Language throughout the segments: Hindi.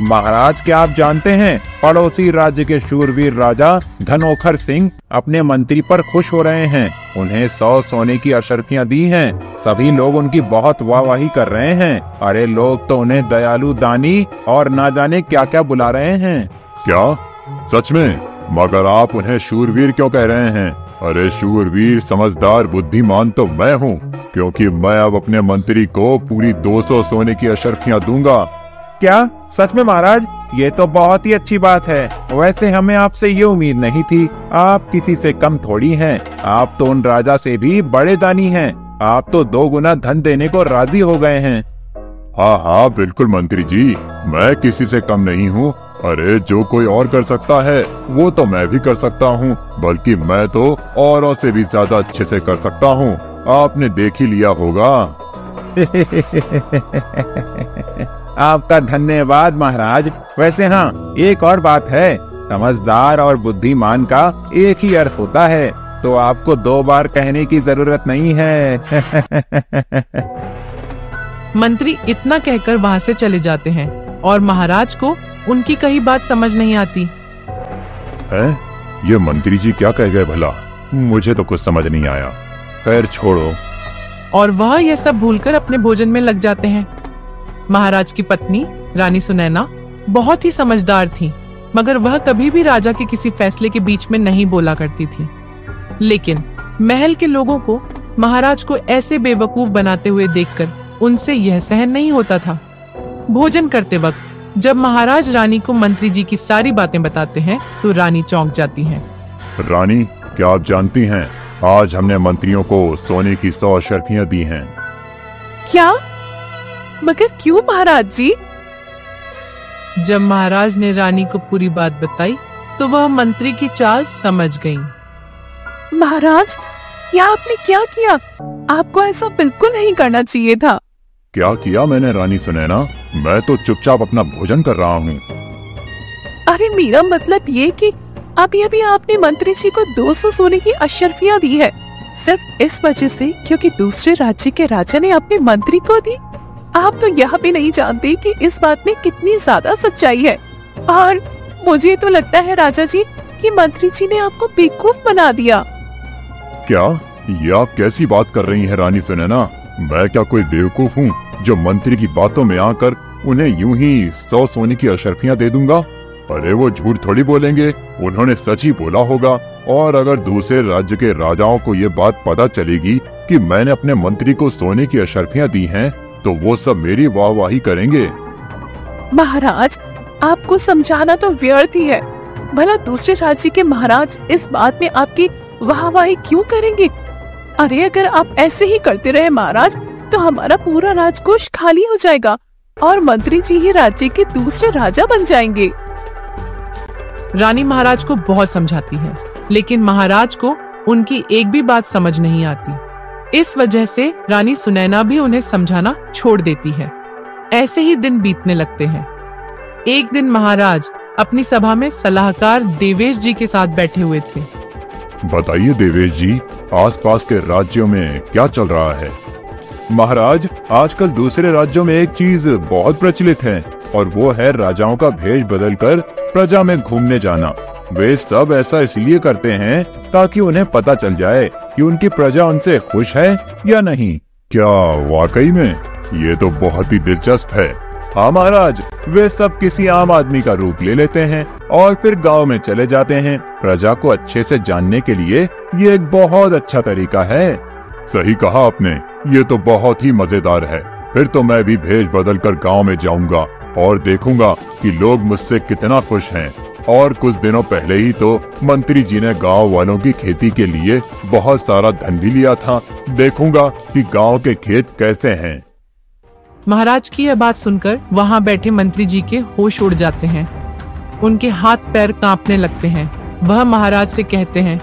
महाराज, क्या आप जानते हैं पड़ोसी राज्य के शूरवीर राजा धनोखर सिंह अपने मंत्री पर खुश हो रहे हैं। उन्हें 100 सोने की अशर्फियां दी हैं। सभी लोग उनकी बहुत वाहवाही कर रहे हैं। अरे लोग तो उन्हें दयालु, दानी और ना जाने क्या क्या बुला रहे हैं। क्या सच में? मगर आप उन्हें शूरवीर क्यों कह रहे हैं? अरे शूरवीर, समझदार, बुद्धिमान तो मैं हूँ, क्योंकि मैं अब अपने मंत्री को पूरी 200 सोने की अशर्फियां दूंगा। क्या सच में महाराज? ये तो बहुत ही अच्छी बात है। वैसे हमें आपसे ये उम्मीद नहीं थी। आप किसी से कम थोड़ी हैं। आप तो उन राजा से भी बड़े दानी हैं। आप तो 2 गुना धन देने को राजी हो गए हैं। हाँ हाँ बिल्कुल मंत्री जी, मैं किसी से कम नहीं हूँ। अरे जो कोई और कर सकता है वो तो मैं भी कर सकता हूँ, बल्कि मैं तो औरों से भी ज्यादा अच्छे से कर सकता हूँ। आपने देख ही लिया होगा। आपका धन्यवाद महाराज। वैसे हाँ, एक और बात है, समझदार और बुद्धिमान का एक ही अर्थ होता है, तो आपको 2 बार कहने की जरूरत नहीं है। मंत्री इतना कहकर वहाँ से चले जाते हैं और महाराज को उनकी कही बात समझ नहीं आती है। ये मंत्री जी क्या कह गए भला? मुझे तो कुछ समझ नहीं आया। खैर छोड़ो। और वह यह सब भूलकर अपने भोजन में लग जाते हैं। महाराज की पत्नी रानी सुनैना बहुत ही समझदार थी, मगर वह कभी भी राजा के किसी फैसले के बीच में नहीं बोला करती थी। लेकिन महल के लोगों को महाराज को ऐसे बेवकूफ बनाते हुए देखकर उनसे यह सहन नहीं होता था। भोजन करते वक्त जब महाराज रानी को मंत्री जी की सारी बातें बताते हैं तो रानी चौंक जाती हैं। रानी, क्या आप जानती हैं, आज हमने मंत्रियों को सोने की 100 अशर्फियां दी हैं। क्या? मगर क्यों महाराज जी? जब महाराज ने रानी को पूरी बात बताई तो वह मंत्री की चाल समझ गईं। महाराज, यह आपने क्या किया? आपको ऐसा बिल्कुल नहीं करना चाहिए था। क्या किया मैंने रानी सुनैना? मैं तो चुपचाप अपना भोजन कर रहा हूँ। अरे मेरा मतलब ये कि अभी आपने मंत्री जी को 200 सोने की अशर्फियां दी है, सिर्फ इस वजह से क्योंकि दूसरे राज्य के राजा ने अपने मंत्री को दी। आप तो यह भी नहीं जानते कि इस बात में कितनी ज्यादा सच्चाई है। और मुझे तो लगता है राजा जी कि मंत्री जी ने आपको बेवकूफ बना दिया। क्या? ये आप कैसी बात कर रही हैं रानी सुनैना? मैं क्या कोई बेवकूफ हूँ जो मंत्री की बातों में आकर उन्हें यूं ही 100 सोने की अशर्फियां दे दूंगा? अरे वो झूठ थोड़ी बोलेंगे, उन्होंने सच ही बोला होगा। और अगर दूसरे राज्य के राजाओं को ये बात पता चलेगी कि मैंने अपने मंत्री को सोने की अशर्फियां दी हैं, तो वो सब मेरी वाहवाही करेंगे। महाराज, आपको समझाना तो व्यर्थ ही है। भला दूसरे राज्य के महाराज इस बात में आपकी वाहवाही क्यों करेंगे? अरे अगर आप ऐसे ही करते रहे महाराज, तो हमारा पूरा राजकोष खाली हो जाएगा और मंत्री जी ही राज्य के दूसरे राजा बन जाएंगे। रानी महाराज को बहुत समझाती है, लेकिन महाराज को उनकी एक भी बात समझ नहीं आती। इस वजह से रानी सुनैना भी उन्हें समझाना छोड़ देती है। ऐसे ही दिन बीतने लगते हैं। एक दिन महाराज अपनी सभा में सलाहकार देवेश जी के साथ बैठे हुए थे। बताइए देवेश जी, आसपास के राज्यों में क्या चल रहा है? महाराज, आजकल दूसरे राज्यों में एक चीज बहुत प्रचलित है, और वो है राजाओं का भेष बदलकर प्रजा में घूमने जाना। वे सब ऐसा इसलिए करते हैं ताकि उन्हें पता चल जाए कि उनकी प्रजा उनसे खुश है या नहीं। क्या वाकई में? ये तो बहुत ही दिलचस्प है। हाँ महाराज, वे सब किसी आम आदमी का रूप ले लेते हैं और फिर गांव में चले जाते हैं। प्रजा को अच्छे से जानने के लिए ये एक बहुत अच्छा तरीका है। सही कहा आपने, ये तो बहुत ही मजेदार है। फिर तो मैं भी भेष बदल कर गाँव में जाऊंगा और देखूंगा कि लोग मुझसे कितना खुश हैं। और कुछ दिनों पहले ही तो मंत्री जी ने गांव वालों की खेती के लिए बहुत सारा धन भी लिया था। देखूंगा कि गांव के खेत कैसे हैं। महाराज की यह बात सुनकर वहां बैठे मंत्री जी के होश उड़ जाते हैं। उनके हाथ पैर कांपने लगते हैं। वह महाराज से कहते हैं,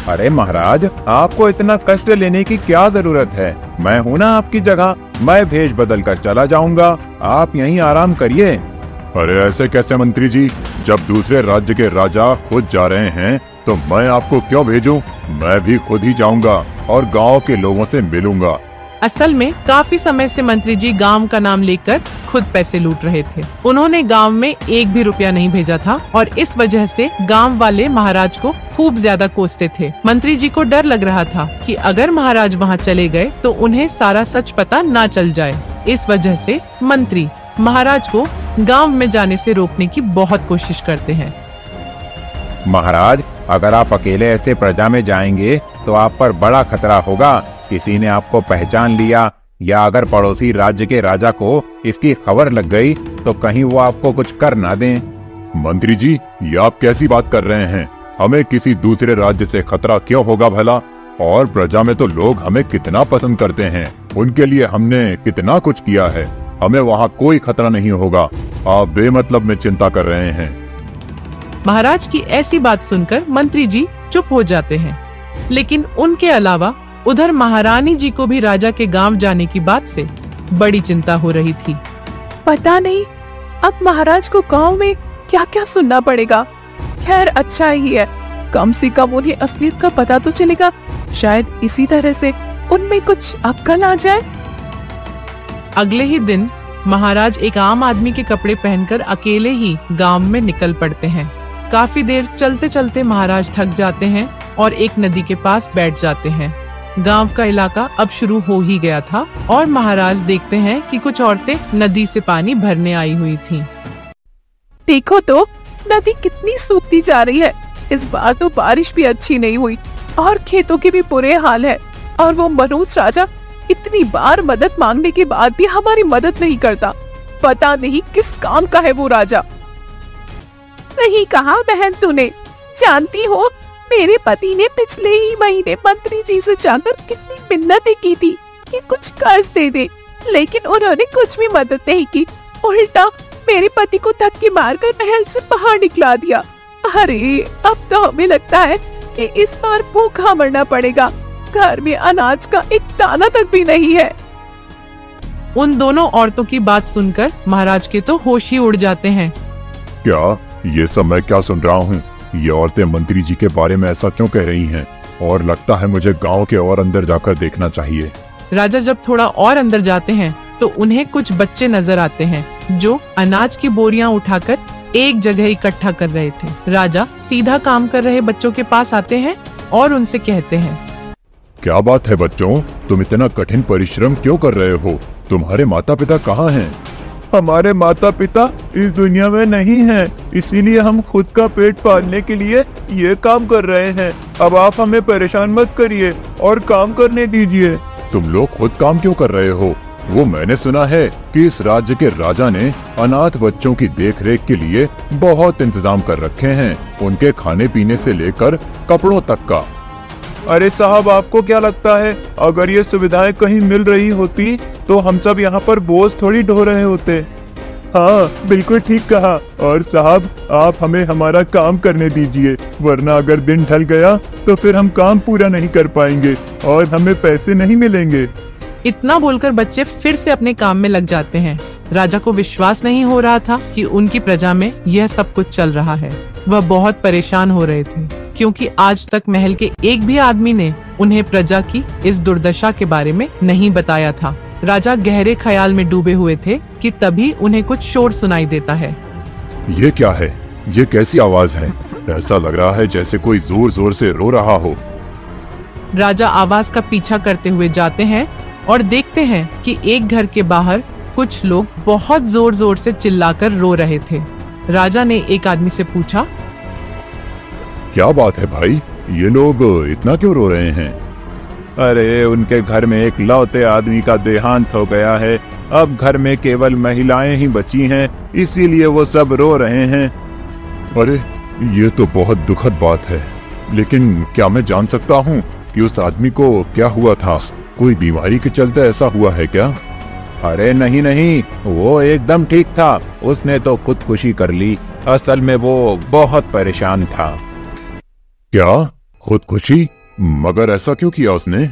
अरे महाराज, आपको इतना कष्ट लेने की क्या जरूरत है? मैं हूँ ना आपकी जगह, मैं भेष बदल कर चला जाऊंगा। आप यहीं आराम करिए। अरे ऐसे कैसे मंत्री जी? जब दूसरे राज्य के राजा खुद जा रहे हैं तो मैं आपको क्यों भेजूं? मैं भी खुद ही जाऊंगा और गांव के लोगों से मिलूंगा। असल में काफी समय से मंत्री जी गांव का नाम लेकर खुद पैसे लूट रहे थे। उन्होंने गांव में एक भी रुपया नहीं भेजा था और इस वजह से गांव वाले महाराज को खूब ज्यादा कोसते थे। मंत्री जी को डर लग रहा था कि अगर महाराज वहां चले गए तो उन्हें सारा सच पता ना चल जाए। इस वजह से मंत्री महाराज को गांव में जाने से रोकने की बहुत कोशिश करते हैं। महाराज, अगर आप अकेले ऐसे प्रजा में जाएंगे तो आप पर बड़ा खतरा होगा। किसी ने आपको पहचान लिया या अगर पड़ोसी राज्य के राजा को इसकी खबर लग गई तो कहीं वो आपको कुछ कर ना दें। मंत्री जी, ये आप कैसी बात कर रहे हैं? हमें किसी दूसरे राज्य से खतरा क्यों होगा भला? और प्रजा में तो लोग हमें कितना पसंद करते हैं, उनके लिए हमने कितना कुछ किया है। हमें वहाँ कोई खतरा नहीं होगा। आप बेमतलब में चिंता कर रहे हैं। महाराज की ऐसी बात सुनकर मंत्री जी चुप हो जाते हैं, लेकिन उनके अलावा उधर महारानी जी को भी राजा के गांव जाने की बात से बड़ी चिंता हो रही थी। पता नहीं अब महाराज को गांव में क्या क्या सुनना पड़ेगा। खैर अच्छा ही है, कम से कम उन्हें असलियत का पता तो चलेगा। शायद इसी तरह से उनमें कुछ अक्ल आ जाए। अगले ही दिन महाराज एक आम आदमी के कपड़े पहनकर अकेले ही गांव में निकल पड़ते हैं। काफी देर चलते चलते महाराज थक जाते हैं और एक नदी के पास बैठ जाते हैं। गांव का इलाका अब शुरू हो ही गया था और महाराज देखते हैं कि कुछ औरतें नदी से पानी भरने आई हुई थीं। देखो तो नदी कितनी सूखती जा रही है। इस बार तो बारिश भी अच्छी नहीं हुई और खेतों के भी बुरे हाल है। और वो मनूस राजा इतनी बार मदद मांगने के बाद भी हमारी मदद नहीं करता। पता नहीं किस काम का है वो राजा। सही कहा बहन तूने। जानती हो, मेरे पति ने पिछले ही महीने मंत्री जी से जाकर कितनी मिन्नतें की थी कि कुछ कर्ज दे दे, लेकिन उन्होंने कुछ भी मदद नहीं की। उल्टा मेरे पति को धक्के मारकर महल से बाहर निकला दिया। अरे अब तो हमें लगता है कि इस बार भूखा मरना पड़ेगा। घर में अनाज का एक दाना तक भी नहीं है। उन दोनों औरतों की बात सुनकर महाराज के तो होश ही उड़ जाते हैं। क्या ये सब मैं क्या सुन रहा हूँ? ये औरतें मंत्री जी के बारे में ऐसा क्यों कह रही हैं? और लगता है मुझे गांव के और अंदर जाकर देखना चाहिए। राजा जब थोड़ा और अंदर जाते हैं तो उन्हें कुछ बच्चे नजर आते हैं जो अनाज की बोरियां उठाकर एक जगह इकट्ठा कर रहे थे। राजा सीधा काम कर रहे बच्चों के पास आते हैं और उनसे कहते हैं, क्या बात है बच्चों, तुम इतना कठिन परिश्रम क्यों कर रहे हो? तुम्हारे माता पिता कहाँ हैं? हमारे माता पिता इस दुनिया में नहीं हैं, इसीलिए हम खुद का पेट पालने के लिए ये काम कर रहे हैं। अब आप हमें परेशान मत करिए और काम करने दीजिए। तुम लोग खुद काम क्यों कर रहे हो? वो मैंने सुना है कि इस राज्य के राजा ने अनाथ बच्चों की देखरेख के लिए बहुत इंतजाम कर रखे हैं, उनके खाने पीने से लेकर कपड़ों तक का। अरे साहब, आपको क्या लगता है अगर ये सुविधाएं कहीं मिल रही होती तो हम सब यहाँ पर बोझ थोड़ी ढो रहे होते। हाँ, बिल्कुल ठीक कहा। और साहब, आप हमें हमारा काम करने दीजिए, वरना अगर दिन ढल गया तो फिर हम काम पूरा नहीं कर पाएंगे और हमें पैसे नहीं मिलेंगे। इतना बोलकर बच्चे फिर से अपने काम में लग जाते हैं। राजा को विश्वास नहीं हो रहा था कि उनकी प्रजा में यह सब कुछ चल रहा है। वह बहुत परेशान हो रहे थे क्योंकि आज तक महल के एक भी आदमी ने उन्हें प्रजा की इस दुर्दशा के बारे में नहीं बताया था। राजा गहरे ख्याल में डूबे हुए थे कि तभी उन्हें कुछ शोर सुनाई देता है। ये क्या है? ये कैसी आवाज है? ऐसा लग रहा है जैसे कोई जोर जोर से रो रहा हो। राजा आवाज का पीछा करते हुए जाते हैं और देखते हैं कि एक घर के बाहर कुछ लोग बहुत जोर जोर से चिल्लाकर रो रहे थे। राजा ने एक आदमी से पूछा, क्या बात है भाई, ये लोग इतना क्यों रो रहे हैं? अरे उनके घर में एक लौते आदमी का देहांत हो गया है। अब घर में केवल महिलाएं ही बची हैं, इसीलिए वो सब रो रहे हैं। अरे ये तो बहुत दुखद बात है, लेकिन क्या मैं जान सकता हूँ कि उस आदमी को क्या हुआ था? कोई बीमारी के चलते ऐसा हुआ है क्या? अरे नहीं नहीं, वो एकदम ठीक था। उसने तो खुदकुशी कर ली। असल में वो बहुत परेशान था। क्या खुदकुशी? मगर ऐसा क्यों किया उसने?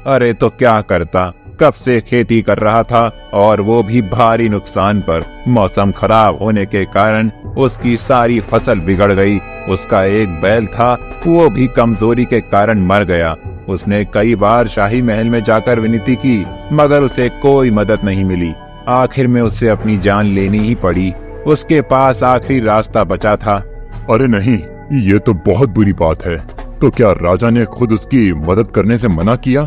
अरे तो क्या करता, कब से खेती कर रहा था और वो भी भारी नुकसान पर। मौसम खराब होने के कारण उसकी सारी फसल बिगड़ गई। उसका एक बैल था, वो भी कमजोरी के कारण मर गया। उसने कई बार शाही महल में जाकर विनती की, मगर उसे कोई मदद नहीं मिली। आखिर में उससे अपनी जान लेनी ही पड़ी। उसके पास आखिरी रास्ता बचा था। अरे नहीं, ये तो बहुत बुरी बात है। तो क्या राजा ने खुद उसकी मदद करने से मना किया?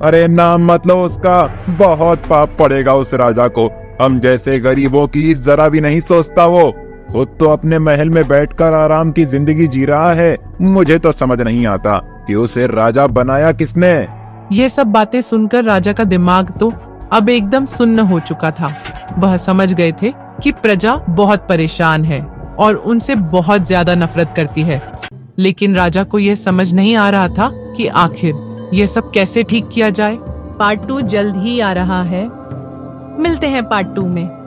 अरे नाम मतलब उसका, बहुत पाप पड़ेगा उस राजा को। हम जैसे गरीबों की जरा भी नहीं सोचता वो। खुद तो अपने महल में बैठकर आराम की जिंदगी जी रहा है। मुझे तो समझ नहीं आता कि उसे राजा बनाया किसने। ये सब बातें सुनकर राजा का दिमाग तो अब एकदम सुन्न हो चुका था। वह समझ गए थे कि प्रजा बहुत परेशान है और उनसे बहुत ज्यादा नफरत करती है। लेकिन राजा को यह समझ नहीं आ रहा था कि आखिर यह सब कैसे ठीक किया जाए। पार्ट 2 जल्द ही आ रहा है। मिलते हैं पार्ट 2 में।